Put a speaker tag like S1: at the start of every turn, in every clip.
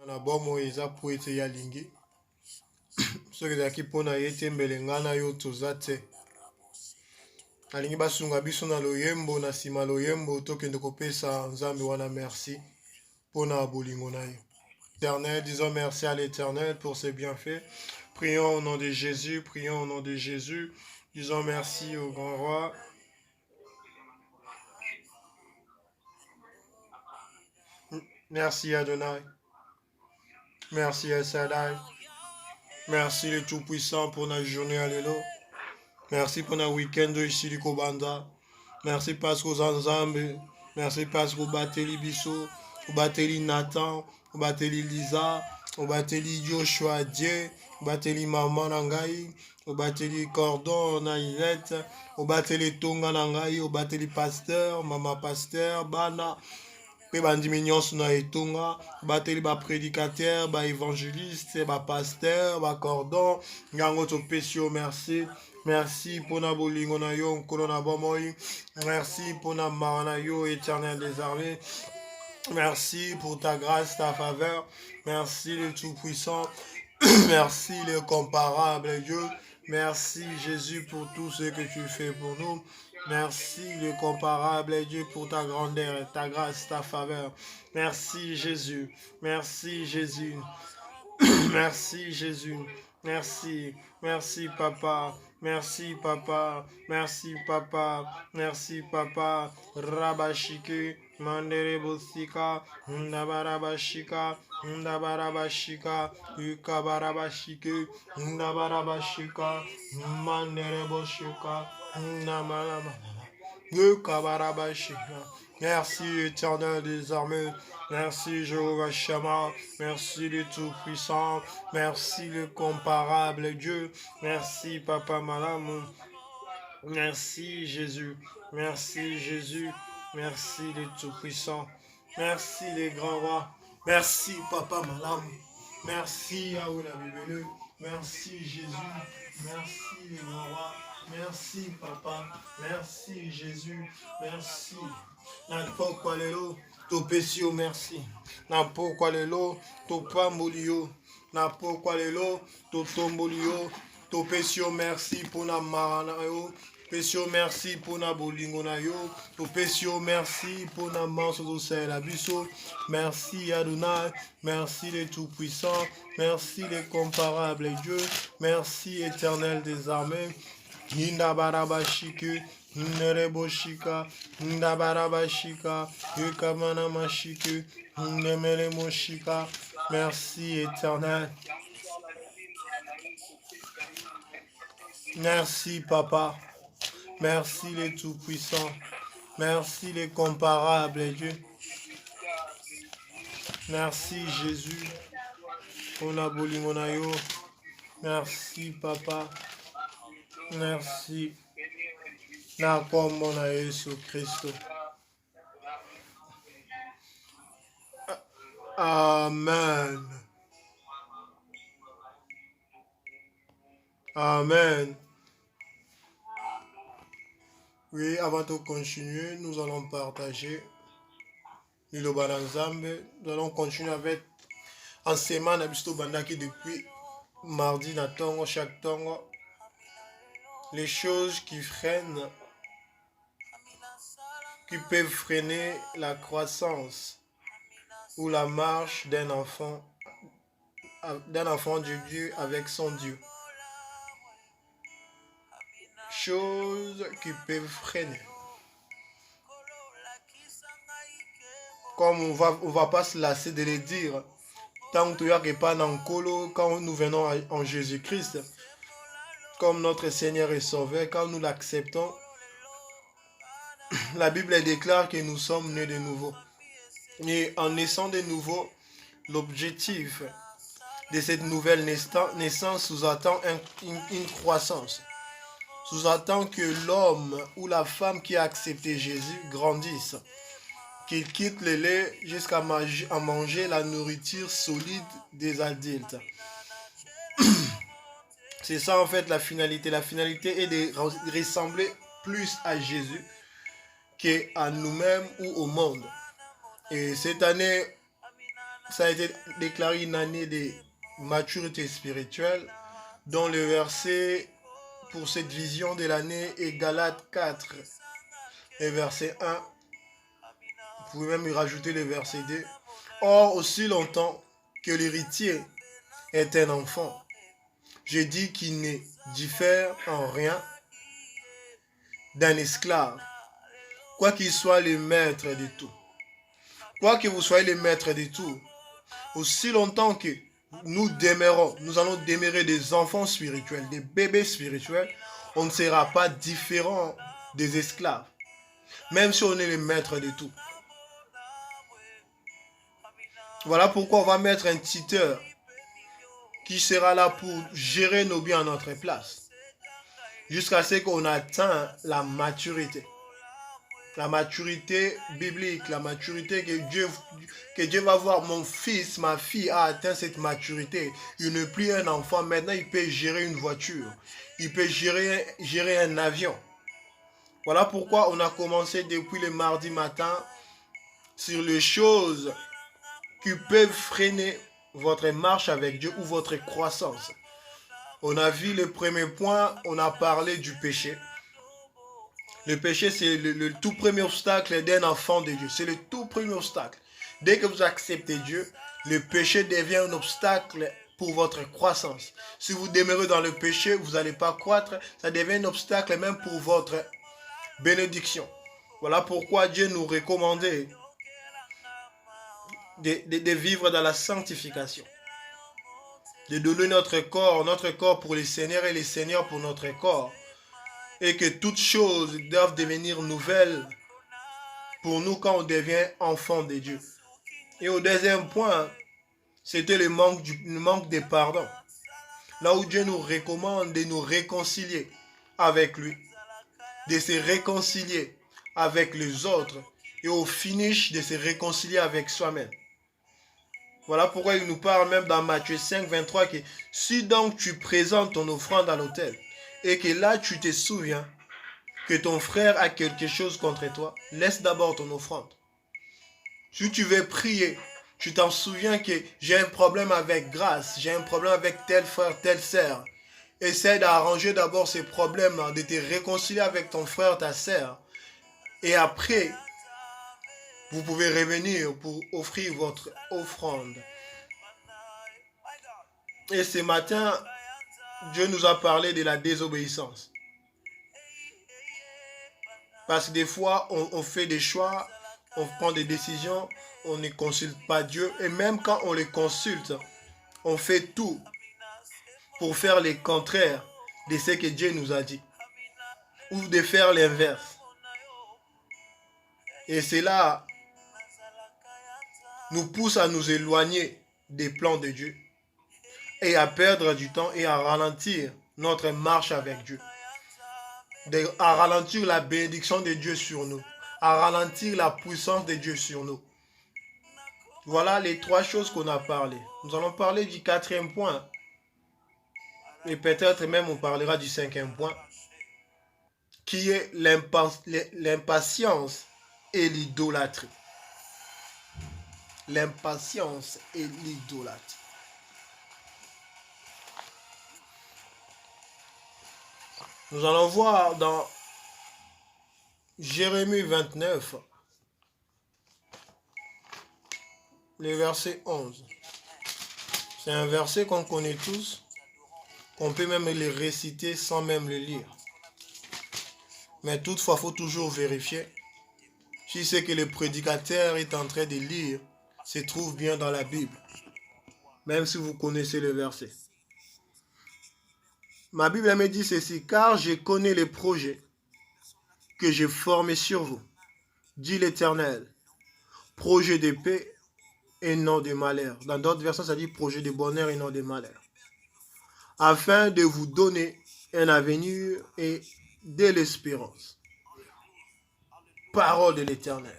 S1: na bomo eza po ete ya lingi soki ezalaki mpona ye te mbele ngai na yo toza te. Alingi basunga biso na loyembo, na nsima loyembo tokende kopesa nzambe wana merci mpona bolingo na ye. Éternel, disons merci à l'Éternel pour ses bienfaits. Prions au nom de Jésus, prions au nom de Jésus. Disons merci au grand roi. Merci Adonai. Merci El Shaddai. Merci le Tout-Puissant pour notre journée à l'élo. Merci pour notre week-end ici du Kobanda. Merci parce que vous ensemble. Merci parce que vous battez les Bissot, vous battez les Nathan, vous battez les Lisa, vous battez les Joshua Dieu, vous battez les Maman Nangaï, vous battez les Cordon Naïrette, vous battez les Tonga Nangaï, vous battez les pasteurs, Maman Pasteur, Bana. Pe bandimi nyonso na etonga bateli ba prédicateur ba évangéliste ba pasteur ba cordon ngango topesi yo merci. Merci pour na bolingo na yo nkolo na bomoi. Merci pour na mara na yo Éternel des armées. Merci pour ta grâce, ta faveur. Merci le Tout-Puissant. Merci le comparable Dieu. Merci Jésus pour tout ce que tu fais pour nous. Merci le comparable Dieu pour ta grandeur, ta grâce, ta faveur. Merci Jésus. Merci Jésus. Merci Jésus. Merci. Merci Papa. Merci Papa. Merci Papa. Merci Papa. Rabashike. Mandere Bosika. Ndabarabashika. Ndabarabashika. Ukabarabashike. Ndabarabashika. Mandere Boshika. Merci Éternel des armées. Merci Jéhovah Shammah. Merci le Tout-Puissant. Merci le comparable Dieu. Merci Papa Malam. Merci Jésus. Merci Jésus. Merci le Tout-Puissant. Merci les grands rois. Merci Papa Malam. Merci Aoula Bibéleux. Merci Jésus. Merci les grands rois. Merci Papa, merci Jésus, merci. N'importe lelo, to pesio merci. N'importe lelo, to pambolio. N'importe lelo, to tombolio. To pesio merci pour na maranayo. Pesio merci pour na bolingo na yo. To pesio merci pour na manso do sel abisso. Merci Adonai, merci les tout-puissants, merci les comparables Dieu, merci Éternel des armées. Ndabarabashike, Nereboshika, Ndabarabashika, Yukamana Mashike, Nemele Moshika. Merci Éternel. Merci Papa. Merci les tout-puissants. Merci les comparables Dieu. Merci Jésus. On a bolimonayo. Merci Papa. Merci. Na kombo na Yesu Kristo. Amen. Amen. Oui, avant de continuer, nous allons partager Liloba na Nzambe. Nous allons continuer avec enseignement na biso bandaki depuis mardi na tongo chaque tongo. Les choses qui freinent, qui peuvent freiner la croissance ou la marche d'un enfant de Dieu avec son Dieu. Choses qui peuvent freiner. Comme on va pas se lasser de les dire, tant que tu n'as pas d'encolo, quand nous venons en Jésus-Christ, comme notre Seigneur et Sauveur, quand nous l'acceptons, la Bible déclare que nous sommes nés de nouveau. Et en naissant de nouveau, l'objectif de cette nouvelle naissance sous-attend une croissance. Sous-attend que l'homme ou la femme qui a accepté Jésus grandisse, qu'il quitte le lait jusqu'à manger la nourriture solide des adultes. C'est ça en fait la finalité. La finalité est de ressembler plus à Jésus qu'à nous-mêmes ou au monde. Et cette année, ça a été déclaré une année de maturité spirituelle, dont le verset pour cette vision de l'année est Galates 4 et verset 1. Vous pouvez même y rajouter le verset 2. Or, aussi longtemps que l'héritier est un enfant, je dis qu'il ne diffère en rien d'un esclave, quoi qu'il soit le maître de tout. Quoi que vous soyez le maître de tout, aussi longtemps que nous demeurons, nous allons demeurer des enfants spirituels, des bébés spirituels, on ne sera pas différent des esclaves, même si on est le maître de tout. Voilà pourquoi on va mettre un tuteur qui sera là pour gérer nos biens à notre place, jusqu'à ce qu'on atteigne la maturité. La maturité biblique, la maturité que Dieu va voir. Mon fils, ma fille a atteint cette maturité. Il n'est plus un enfant. Maintenant, il peut gérer une voiture. Il peut gérer un avion. Voilà pourquoi on a commencé depuis le mardi matin sur les choses qui peuvent freiner votre marche avec Dieu ou votre croissance. On a vu le premier point, on a parlé du péché. Le péché, c'est le tout premier obstacle d'un enfant de Dieu. C'est le tout premier obstacle. Dès que vous acceptez Dieu, le péché devient un obstacle pour votre croissance. Si vous demeurez dans le péché, vous n'allez pas croître. Ça devient un obstacle même pour votre bénédiction. Voilà pourquoi Dieu nous recommandait de vivre dans la sanctification. De donner notre corps pour le Seigneur et le Seigneur pour notre corps. Et que toutes choses doivent devenir nouvelles pour nous quand on devient enfant de Dieu. Et au deuxième point, c'était le manque de pardon. Là où Dieu nous recommande de nous réconcilier avec lui, de se réconcilier avec les autres et au finish de se réconcilier avec soi-même. Voilà pourquoi il nous parle même dans Matthieu 5, 23 que si donc tu présentes ton offrande à l'autel et que là tu te souviens que ton frère a quelque chose contre toi, laisse d'abord ton offrande. Si tu veux prier, tu t'en souviens que j'ai un problème avec grâce, j'ai un problème avec tel frère, telle sœur. Essaie d'arranger d'abord ces problèmes, de te réconcilier avec ton frère, ta sœur. Et après, vous pouvez revenir pour offrir votre offrande. Et ce matin, Dieu nous a parlé de la désobéissance. Parce que des fois, on fait des choix, on prend des décisions, on ne consulte pas Dieu. Et même quand on les consulte, on fait tout pour faire le contraire de ce que Dieu nous a dit. Ou de faire l'inverse. Et cela nous pousse à nous éloigner des plans de Dieu. Et à perdre du temps et à ralentir notre marche avec Dieu. À ralentir la bénédiction de Dieu sur nous. À ralentir la puissance de Dieu sur nous. Voilà les trois choses qu'on a parlé. Nous allons parler du quatrième point. Et peut-être même on parlera du cinquième point. Qui est l'impatience et l'idolâtrie. L'impatience et l'idolâtrie. Nous allons voir dans Jérémie 29, le verset 11. C'est un verset qu'on connaît tous, qu'on peut même le réciter sans même le lire. Mais toutefois, il faut toujours vérifier si ce que le prédicateur est en train de lire se trouve bien dans la Bible, même si vous connaissez le verset. Ma Bible me dit ceci, car je connais les projets que j'ai formés sur vous, dit l'Éternel, projet de paix et non de malheur. Dans d'autres versions, ça dit projet de bonheur et non de malheur. Afin de vous donner un avenir et de l'espérance. Parole de l'Éternel.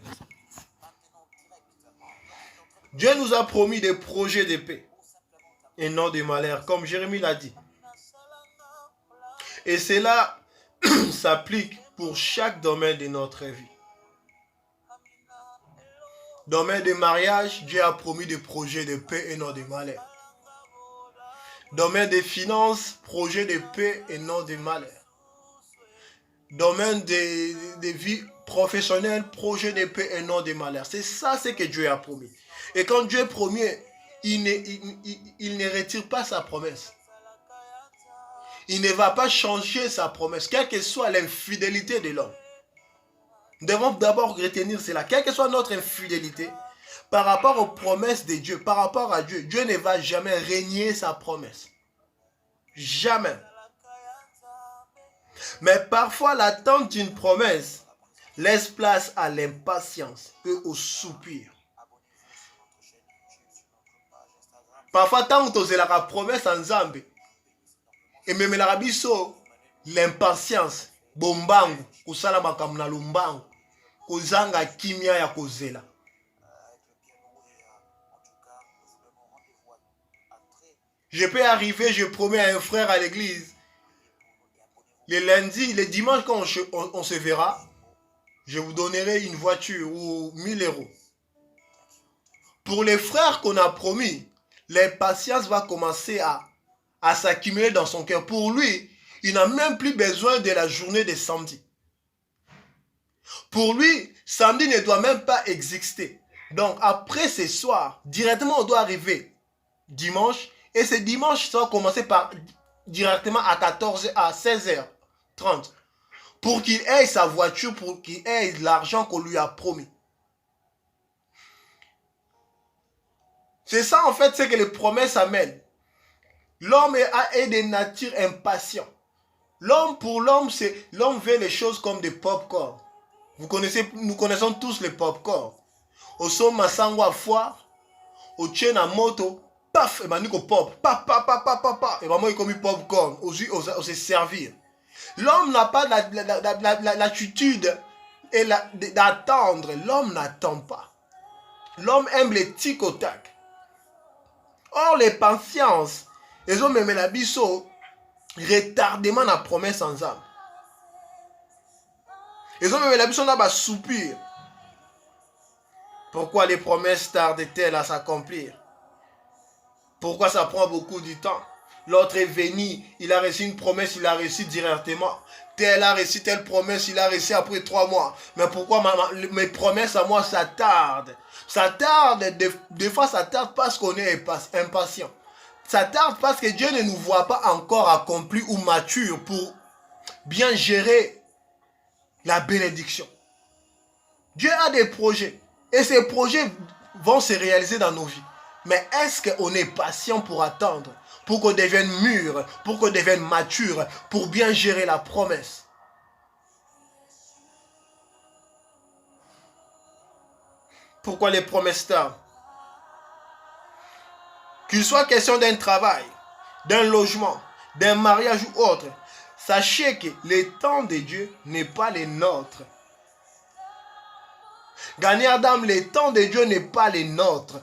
S1: Dieu nous a promis des projets de paix et non de malheur, comme Jérémie l'a dit. Et cela s'applique pour chaque domaine de notre vie. Domaine de mariage, Dieu a promis des projets de paix et non de malheur. Domaine des finances, projet de paix et non de malheur. Domaine de vie professionnelle, projet de paix et non de malheur. C'est ça ce que Dieu a promis. Et quand Dieu promet, il ne retire pas sa promesse. Il ne va pas changer sa promesse, quelle que soit l'infidélité de l'homme. Nous devons d'abord retenir cela. Quelle que soit notre infidélité, par rapport aux promesses de Dieu, par rapport à Dieu, Dieu ne va jamais renier sa promesse. Jamais. Mais parfois, l'attente d'une promesse laisse place à l'impatience et au soupir. Parfois, tant que tu as la promesse en Zambie, et même la rabiso, l'impatience, bombangu, kusala makamna lumbangu, kozanga kimia ya kozela. Je peux arriver, je promets à un frère à l'église, le lundi, le dimanche, quand on se verra, je vous donnerai une voiture ou 1000 euros. Pour les frères qu'on a promis, l'impatience va commencer à s'accumuler dans son cœur. Pour lui, il n'a même plus besoin de la journée de samedi. Pour lui, samedi ne doit même pas exister. Donc, après ce soir, directement, on doit arriver dimanche. Et ce dimanche, ça va commencer par directement à 16h30. Pour qu'il ait sa voiture, pour qu'il ait l'argent qu'on lui a promis. C'est ça, en fait, c'est que les promesses amènent. L'homme est de nature impatient. Pour l'homme, l'homme veut les choses comme des pop-corn. Nous connaissons tous les pop-corn. Au son masango à foire, au tien à moto, paf, et maniko pop, paf, paf, paf, paf, paf, paf, et vraiment il comme pop-corn, on se servir. L'homme n'a pas l'attitude d'attendre. L'homme n'attend pas. L'homme aime les tic au tac. Or, les patiences, ils ont même la biseau, retardement la promesse en âme. Ils ont même la biseau dans le soupir. Pourquoi les promesses tardent-elles à s'accomplir? Pourquoi ça prend beaucoup de temps? L'autre est venu, il a reçu une promesse, il a reçu directement. Tel a reçu telle promesse, il a reçu après 3 mois. Mais pourquoi mes promesses à moi, ça tarde? Ça tarde, des fois ça tarde parce qu'on est impatient. Ça tarde parce que Dieu ne nous voit pas encore accomplis ou matures pour bien gérer la bénédiction. Dieu a des projets et ces projets vont se réaliser dans nos vies. Mais est-ce qu'on est patient pour attendre, pour qu'on devienne mûr, pour qu'on devienne mature, pour bien gérer la promesse? Pourquoi les promesses tardent? Qu'il soit question d'un travail, d'un logement, d'un mariage ou autre, sachez que le temps de Dieu n'est pas le nôtre. Gagner Adam, le temps de Dieu n'est pas le nôtre.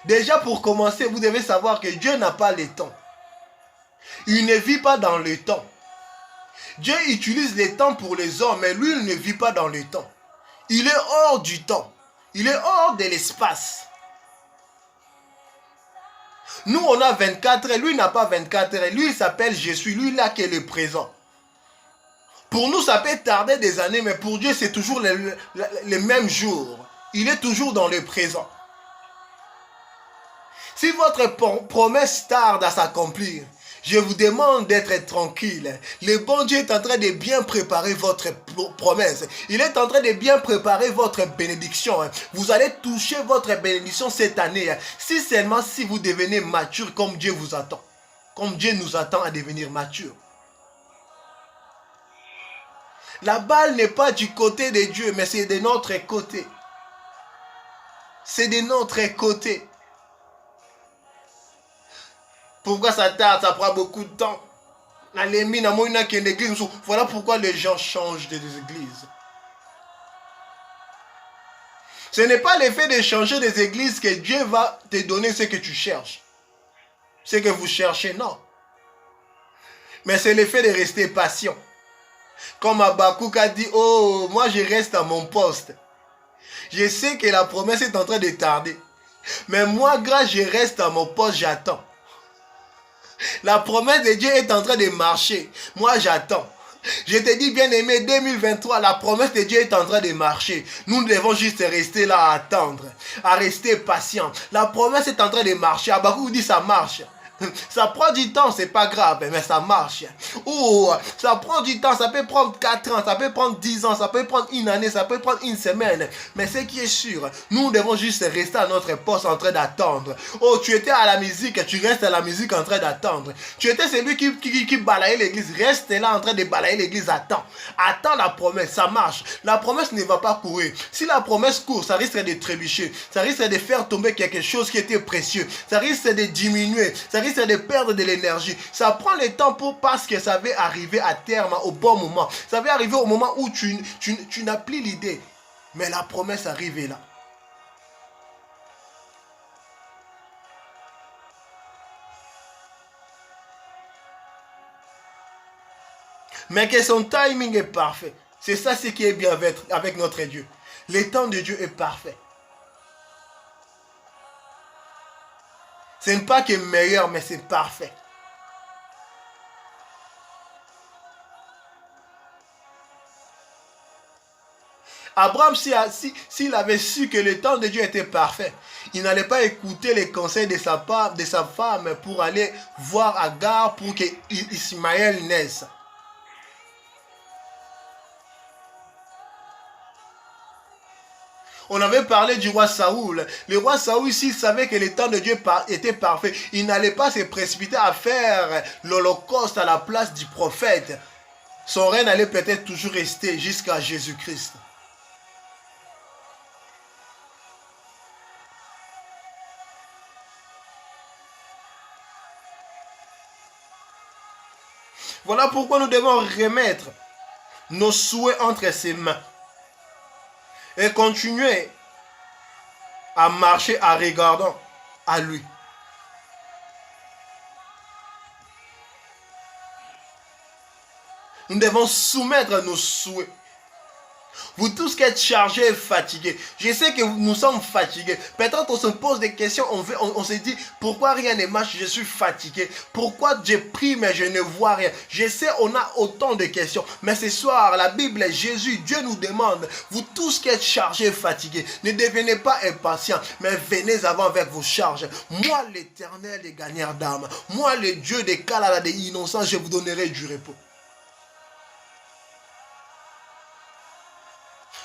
S1: Déjà pour commencer, vous devez savoir que Dieu n'a pas le temps. Il ne vit pas dans le temps. Dieu utilise le temps pour les hommes, mais lui, il ne vit pas dans le temps. Il est hors du temps. Il est hors de l'espace. Nous, on a 24 heures. Lui, il n'a pas 24 heures. Lui, il s'appelle je suis. Lui, là, qui est le présent. Pour nous, ça peut tarder des années, mais pour Dieu, c'est toujours le même jour. Il est toujours dans le présent. Si votre promesse tarde à s'accomplir, je vous demande d'être tranquille. Le bon Dieu est en train de bien préparer votre promesse. Il est en train de bien préparer votre bénédiction. Vous allez toucher votre bénédiction cette année. Si seulement si vous devenez mature comme Dieu vous attend. Comme Dieu nous attend à devenir mature. La balle n'est pas du côté de Dieu, mais c'est de notre côté. C'est de notre côté. Pourquoi ça tarde? Ça prend beaucoup de temps. Voilà pourquoi les gens changent des églises. Ce n'est pas l'effet de changer des églises que Dieu va te donner ce que tu cherches. Ce que vous cherchez, non. Mais c'est l'effet de rester patient. Comme Habakkuk a dit, oh, moi je reste à mon poste. Je sais que la promesse est en train de tarder. Mais moi, grâce, je reste à mon poste, j'attends. La promesse de Dieu est en train de marcher. Moi, j'attends. Je te dis, bien aimé, 2023, la promesse de Dieu est en train de marcher. Nous devons juste rester là à attendre, à rester patient. La promesse est en train de marcher. Abakou vous dit ça marche. Ça prend du temps, c'est pas grave, mais ça marche. Oh, ça prend du temps, ça peut prendre 4 ans, ça peut prendre 10 ans, ça peut prendre une année, ça peut prendre une semaine. Mais ce qui est sûr, nous devons juste rester à notre poste en train d'attendre. Oh, tu étais à la musique, tu restes à la musique en train d'attendre. Tu étais celui qui balayait l'église, reste là en train de balayer l'église, attends. Attends la promesse, ça marche. La promesse ne va pas courir. Si la promesse court, ça risque de trébucher, ça risque de faire tomber quelque chose qui était précieux, ça risque de diminuer, ça risque de perdre de l'énergie. Ça prend le temps parce que ça va arriver à terme au bon moment. Ça va arriver au moment où tu n'as plus l'idée. Mais la promesse arrive là. Mais que son timing est parfait. C'est ça ce qui est bien avec notre Dieu. Le temps de Dieu est parfait. Ce n'est pas que meilleur, mais c'est parfait. Abraham, s'il avait su que le temps de Dieu était parfait, il n'allait pas écouter les conseils de sa femme pour aller voir Agar pour que Ismaël naisse. On avait parlé du roi Saoul. Le roi Saoul, s'il savait que le temps de Dieu était parfait, il n'allait pas se précipiter à faire l'holocauste à la place du prophète. Son règne allait peut-être toujours rester jusqu'à Jésus-Christ. Voilà pourquoi nous devons remettre nos souhaits entre ses mains et continuer à marcher en regardant à lui. Nous devons soumettre nos souhaits. Vous tous qui êtes chargés et fatigués, je sais que nous sommes fatigués. Peut-être on se pose des questions, on se dit pourquoi rien ne marche, je suis fatigué. Pourquoi j'ai prie mais je ne vois rien. Je sais on a autant de questions. Mais ce soir, la Bible, Jésus, Dieu nous demande, vous tous qui êtes chargés et fatigués, ne devenez pas impatients, mais venez avant avec vos charges. Moi l'Éternel des gagneurs d'âme, moi le Dieu des Kalala des innocents, je vous donnerai du repos.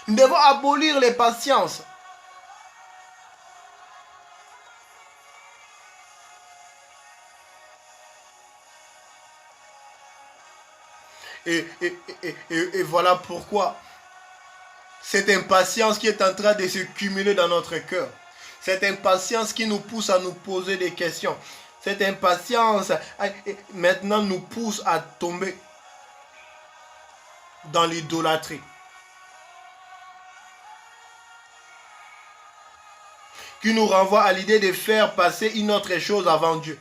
S1: Nous devons abolir les patiences. Et voilà pourquoi cette impatience qui est en train de se cumuler dans notre cœur, cette impatience qui nous pousse à nous poser des questions, cette impatience maintenant nous pousse à tomber dans l'idolâtrie. Qui nous renvoie à l'idée de faire passer une autre chose avant Dieu.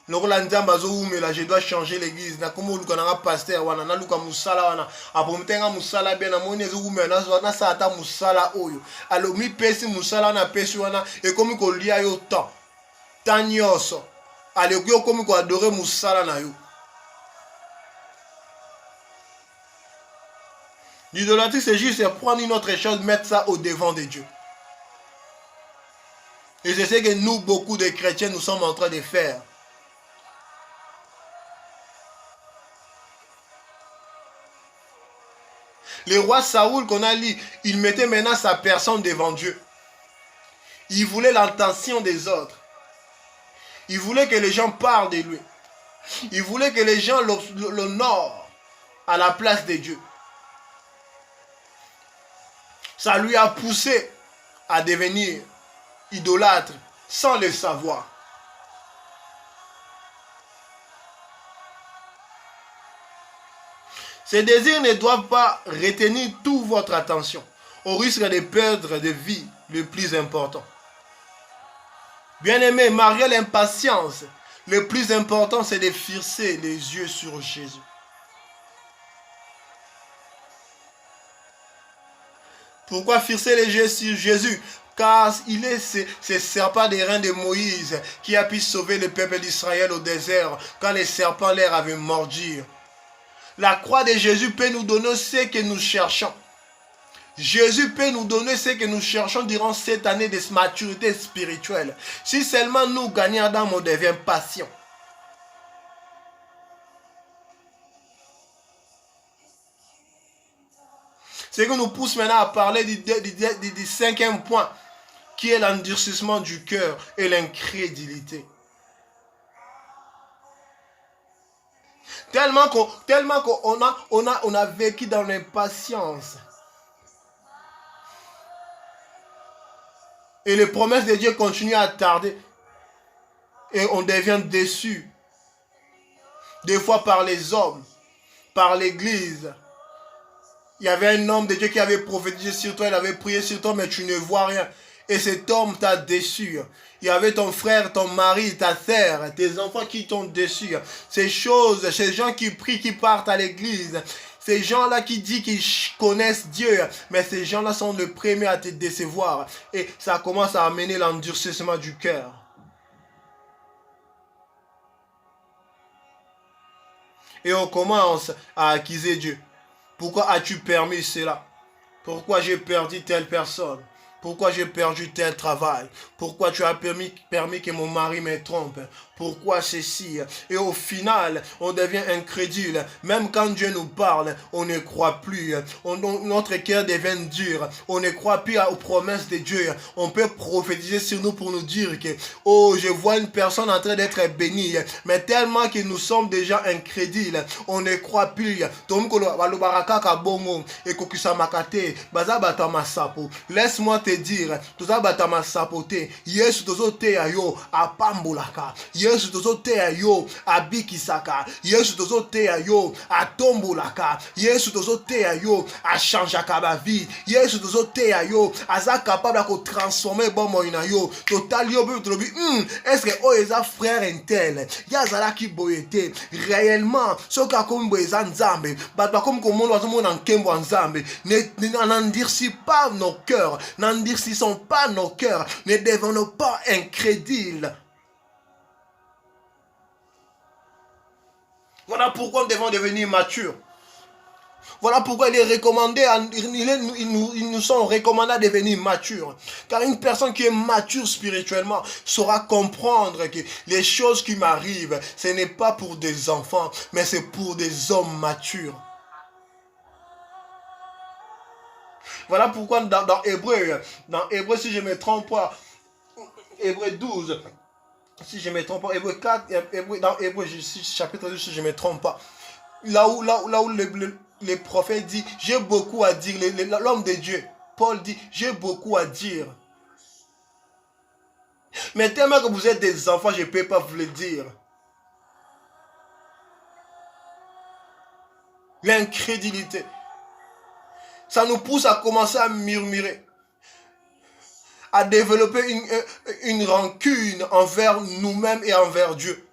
S1: Je dois changer l'église. Na comme luka na pasteur wana na luka musala wana apomutenga musala bien na moni ezume na sata musala oyo. Alors mi pesi musala na pesi wana et comme ko lia yo temps. Temps nyonso. Alors yo comme ko adorer musala na yo. L'idolâtrie c'est juste prendre une autre chose, mettre ça au devant de Dieu. Et c'est ce que nous, beaucoup de chrétiens, nous sommes en train de faire. Le roi Saoul qu'on a lu, il mettait maintenant sa personne devant Dieu. Il voulait l'attention des autres. Il voulait que les gens parlent de lui. Il voulait que les gens l'honorent à la place de Dieu. Ça lui a poussé à devenir idolâtre sans le savoir. Ces désirs ne doivent pas retenir toute votre attention au risque de perdre de vie le plus important. Bien-aimé, malgré l'impatience, le plus important c'est de fixer les yeux sur Jésus. Pourquoi fixer les yeux sur Jésus? Car il est ce serpent des reins de Moïse qui a pu sauver le peuple d'Israël au désert quand les serpents leur avaient mordu. La croix de Jésus peut nous donner ce que nous cherchons. Jésus peut nous donner ce que nous cherchons durant cette année de maturité spirituelle. Si seulement nous gagnons dans on devient patient. Ce qui nous pousse maintenant à parler du cinquième point, qui est l'endurcissement du cœur et l'incrédulité. Tellement qu'on a vécu dans l'impatience. Et les promesses de Dieu continuent à tarder. Et on devient déçu. Des fois par les hommes, par l'église. Il y avait un homme de Dieu qui avait prophétisé sur toi, il avait prié sur toi, mais tu ne vois rien. Et cet homme t'a déçu. Il y avait ton frère, ton mari, ta sœur, tes enfants qui t'ont déçu. Ces choses, ces gens qui prient, qui partent à l'église, ces gens-là qui disent qu'ils connaissent Dieu, mais ces gens-là sont les premiers à te décevoir. Et ça commence à amener l'endurcissement du cœur. Et on commence à accuser Dieu. Pourquoi as-tu permis cela? Pourquoi j'ai perdu telle personne? Pourquoi j'ai perdu tel travail? Pourquoi tu as permis que mon mari me trompe? Pourquoi ceci? Et au final, on devient incrédule. Même quand Dieu nous parle, on ne croit plus. Notre cœur devient dur. On ne croit plus aux promesses de Dieu. On peut prophétiser sur nous pour nous dire que, oh, je vois une personne en train d'être bénie. Mais tellement que nous sommes déjà incrédules, on ne croit plus. Laisse-moi te dire, Yesu tozoteya yo apambolaka, Yesu tozoteya yo abikisaka, Yesu tozoteya yo atombolaka, Yesu tozoteya yo achangeaka ba vie, Yesu tozoteya yo aza capable de transformer bomoi na yo. Total yo be trobi, est-ce que o eza frère intel yazala ki boyete réellement soka comme boyeza nzambe bato comme komono azomona nkembo nzambe n'endurcis pas nos cœurs, n'endurcissons pas nos cœurs, ne devenons pas incrédules. Voilà pourquoi nous devons devenir matures. Voilà pourquoi il est recommandé, ils nous sont recommandés de devenir matures. Car une personne qui est mature spirituellement saura comprendre que les choses qui m'arrivent, ce n'est pas pour des enfants, mais c'est pour des hommes matures. Voilà pourquoi dans Hébreu, si je ne me trompe pas, Hébreu 12, si je ne me trompe pas, Hébreu 4, dans Hébreu chapitre 12, si je ne me trompe pas, là où le prophète dit, j'ai beaucoup à dire, l'homme de Dieu, Paul dit, j'ai beaucoup à dire. Mais tellement que vous êtes des enfants, je ne peux pas vous le dire. L'incrédulité. Ça nous pousse à commencer à murmurer, à développer une rancune envers nous-mêmes et envers Dieu.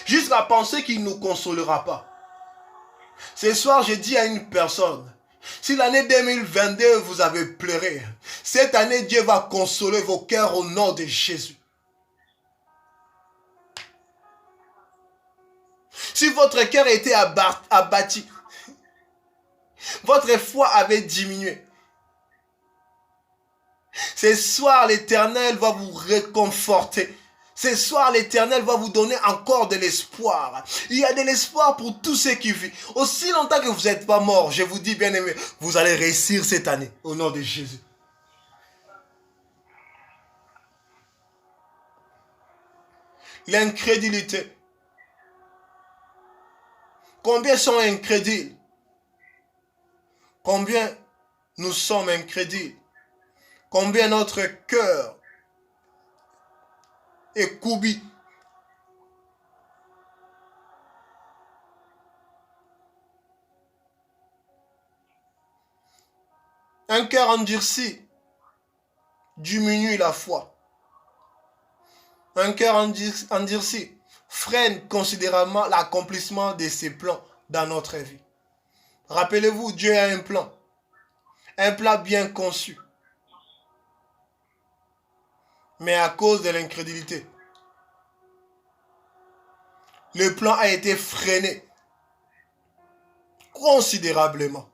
S1: Jusqu'à penser qu'il ne nous consolera pas. Ce soir, je dis à une personne, si l'année 2022 vous avez pleuré, cette année Dieu va consoler vos cœurs au nom de Jésus. Si votre cœur était abattu, votre foi avait diminué, ce soir l'Éternel va vous réconforter. Ce soir, l'Éternel va vous donner encore de l'espoir. Il y a de l'espoir pour tous ceux qui vivent. Aussi longtemps que vous n'êtes pas morts, je vous dis bien aimé, vous allez réussir cette année au nom de Jésus. L'incrédulité. Combien sont incrédules? Combien nous sommes incrédules? Combien notre cœur est courbé? Un cœur endurci diminue la foi. Un cœur endurci freine considérablement l'accomplissement de ses plans dans notre vie. Rappelez-vous, Dieu a un plan. Un plan bien conçu. Mais à cause de l'incrédulité, le plan a été freiné considérablement.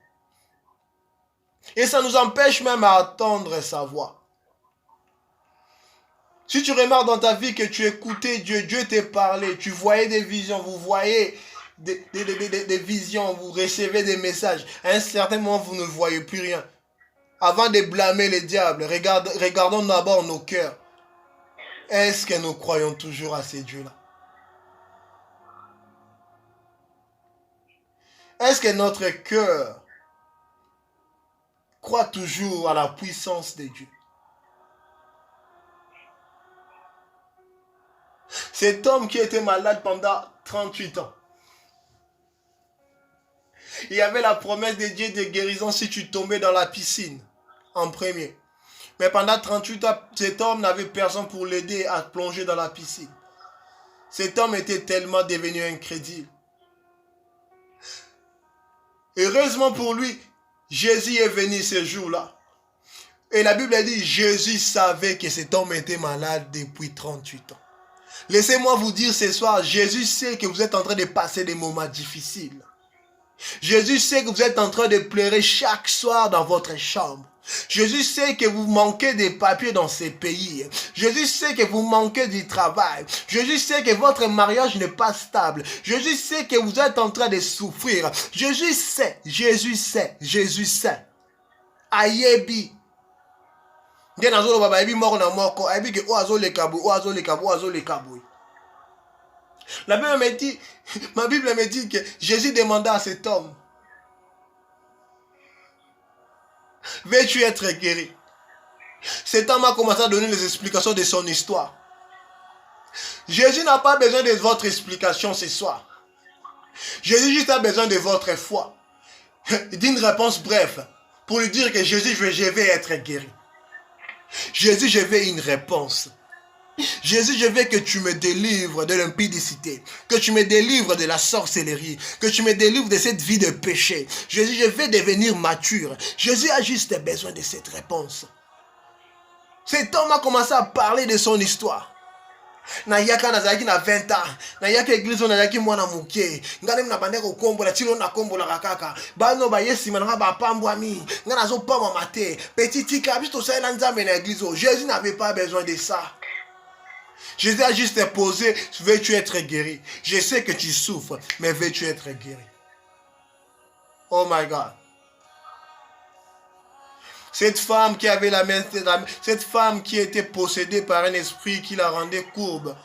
S1: Et ça nous empêche même à attendre sa voix. Si tu remarques dans ta vie que tu écoutais Dieu, Dieu t'est parlé, tu voyais des visions, vous voyez des visions, vous recevez des messages. À un certain moment, vous ne voyez plus rien. Avant de blâmer les diables, regardons d'abord nos cœurs. Est-ce que nous croyons toujours à ces dieux-là? Est-ce que notre cœur croit toujours à la puissance de Dieu? Cet homme qui était malade pendant 38 ans, il y avait la promesse de Dieu de guérison si tu tombais dans la piscine en premier. Mais pendant 38 ans, cet homme n'avait personne pour l'aider à plonger dans la piscine. Cet homme était tellement devenu incrédule. Heureusement pour lui, Jésus est venu ce jour-là. Et la Bible dit, Jésus savait que cet homme était malade depuis 38 ans. Laissez-moi vous dire ce soir, Jésus sait que vous êtes en train de passer des moments difficiles. Jésus sait que vous êtes en train de pleurer chaque soir dans votre chambre. Jésus sait que vous manquez des papiers dans ces pays. Jésus sait que vous manquez du travail. Jésus sait que votre mariage n'est pas stable. Jésus sait que vous êtes en train de souffrir. Jésus sait, Jésus sait, Jésus sait. Ayebi. La Bible me dit, ma Bible me dit que Jésus demanda à cet homme, veux-tu être guéri? Cet homme a commencé à donner les explications de son histoire. Jésus n'a pas besoin de votre explication ce soir. Jésus juste a besoin de votre foi. D'une réponse brève pour lui dire que Jésus, je vais être guéri. Jésus, je veux une réponse. Jésus, je veux que tu me délivres de l'impudicité, que tu me délivres de la sorcellerie, que tu me délivres de cette vie de péché. Jésus, je veux devenir mature. Jésus a juste besoin de cette réponse. Cet homme a commencé à parler de son histoire. Nayaka nazaki na 20 ans, nayaka église nazaki mwana muke, ngane mna bande ko kombola tilo na kombola kakaka. Bano ba yesi mananga ba pambwami, ngana zo pamba mate, petit tika biso ça na nzambe na église. Jésus n'avait pas besoin de ça. Jésus a juste posé, veux-tu être guéri? Je sais que tu souffres, mais veux-tu être guéri? Oh my God. Cette femme qui avait la main, cette femme qui était possédée par un esprit qui la rendait courbe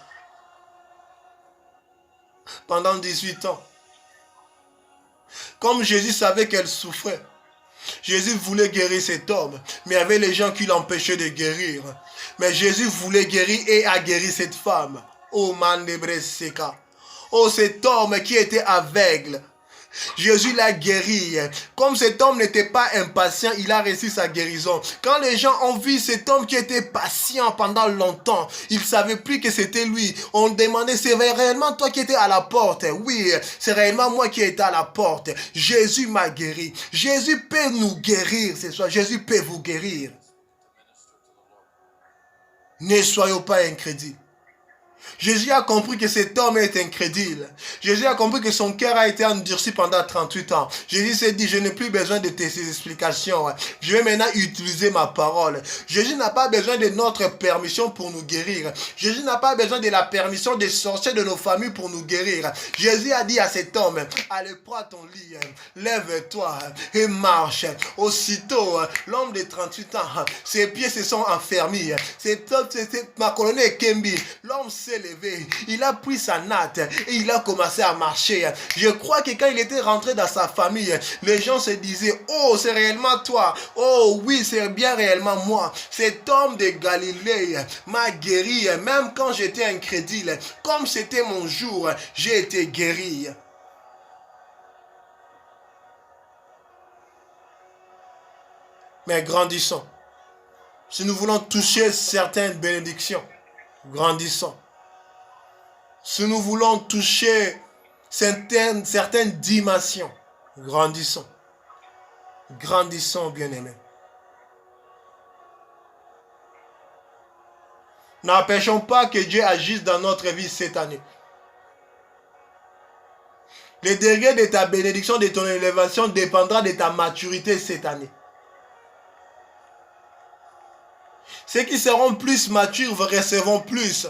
S1: pendant 18 ans. Comme Jésus savait qu'elle souffrait, Jésus voulait guérir cet homme, mais il y avait les gens qui l'empêchaient de guérir. Mais Jésus voulait guérir et a guéri cette femme. Oh Mandebreseka. Oh cet homme qui était aveugle. Jésus l'a guéri. Comme cet homme n'était pas impatient, il a reçu sa guérison. Quand les gens ont vu cet homme qui était patient pendant longtemps, ils ne savaient plus que c'était lui. On demandait, c'est réellement toi qui étais à la porte? Oui, c'est réellement moi qui étais à la porte. Jésus m'a guéri. Jésus peut nous guérir ce soir. Jésus peut vous guérir. Ne soyons pas incrédules. Jésus a compris que cet homme est incrédule. Jésus a compris que son cœur a été endurci pendant 38 ans. Jésus s'est dit, je n'ai plus besoin de tes explications. Je vais maintenant utiliser ma parole. Jésus n'a pas besoin de notre permission pour nous guérir. Jésus n'a pas besoin de la permission des sorciers de nos familles pour nous guérir. Jésus a dit à cet homme, allez, prends ton lit, lève-toi et marche. Aussitôt, l'homme de 38 ans, ses pieds se sont enfermés. Ma colonne Kembi, l'homme s'est levé, il a pris sa natte et il a commencé à marcher. Je crois que quand il était rentré dans sa famille, les gens se disaient, oh c'est réellement toi, oh oui c'est bien réellement moi. Cet homme de Galilée m'a guéri même quand j'étais incrédule. Comme c'était mon jour, j'ai été guéri. Mais grandissons. Si nous voulons toucher certaines bénédictions, grandissons. Si nous voulons toucher certaines dimensions, grandissons. Grandissons, bien-aimés. N'empêchons pas que Dieu agisse dans notre vie cette année. Le degré de ta bénédiction, de ton élévation dépendra de ta maturité cette année. Ceux qui seront plus matures recevront plus.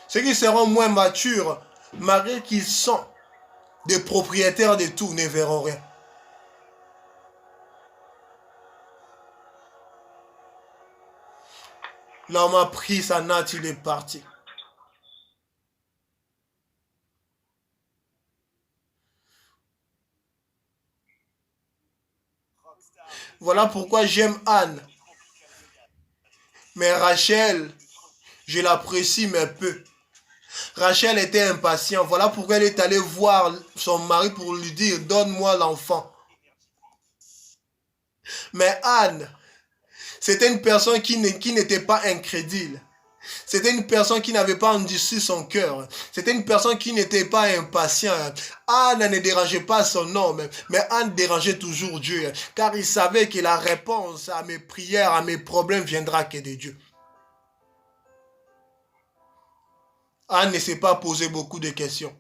S1: Ceux qui seront moins matures, malgré qu'ils sont des propriétaires de tout, ne verront rien. L'homme a pris sa natte, il est parti. Voilà pourquoi j'aime Anne. Mais Rachel, je l'apprécie mais peu. Rachel était impatiente. Voilà pourquoi elle est allée voir son mari pour lui dire, donne-moi l'enfant. Mais Anne, c'était une personne qui n'était pas incrédule. C'était une personne qui n'avait pas endurci son cœur. C'était une personne qui n'était pas impatiente. Anne ne dérangeait pas son homme, mais Anne dérangeait toujours Dieu. Car il savait que la réponse à mes prières, à mes problèmes viendra que de Dieu. Anne ne s'est pas posé beaucoup de questions.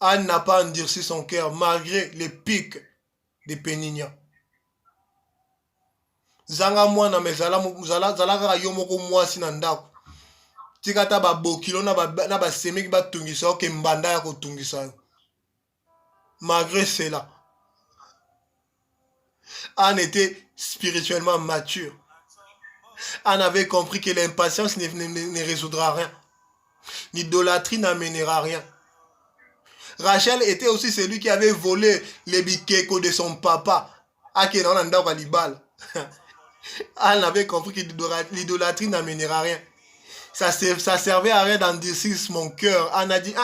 S1: Anne n'a pas endurci son cœur malgré les pics de Péninia. Zanga mwana zala kaka yo moko mwasi na ndako. Tika ta ba bokilo na ba semeki ba tungisa oke mbanda ya kotungisa yo. Malgré cela, Anne était spirituellement mature. Anne avait compris que l'impatience ne résoudra rien. L'idolâtrie n'amènera rien. Rachel était aussi celui qui avait volé les bikeko de son papa. Anne avait compris que l'idolâtrie n'amènera rien. Ça servait à rien d'endurcir mon cœur. Anne a dit,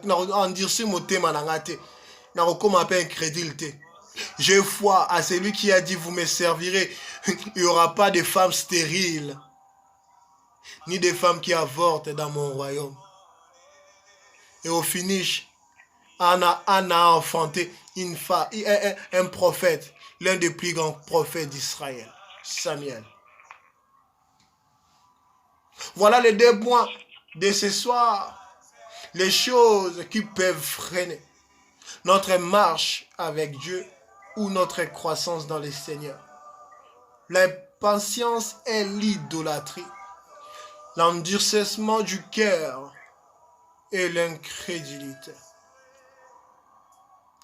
S1: endurcir mon thème en angate. N'a comme appel incrédulité. J'ai foi à celui qui a dit, vous me servirez. Il n'y aura pas de femmes stériles, ni de femmes qui avortent dans mon royaume. Et au finish, Anna a enfanté un prophète, l'un des plus grands prophètes d'Israël, Samuel. Voilà les deux points de ce soir. Les choses qui peuvent freiner notre marche avec Dieu ou notre croissance dans le Seigneur. L'impatience est l'idolâtrie, l'endurcissement du cœur et l'incrédulité.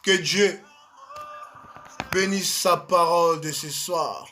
S1: Que Dieu bénisse sa parole de ce soir.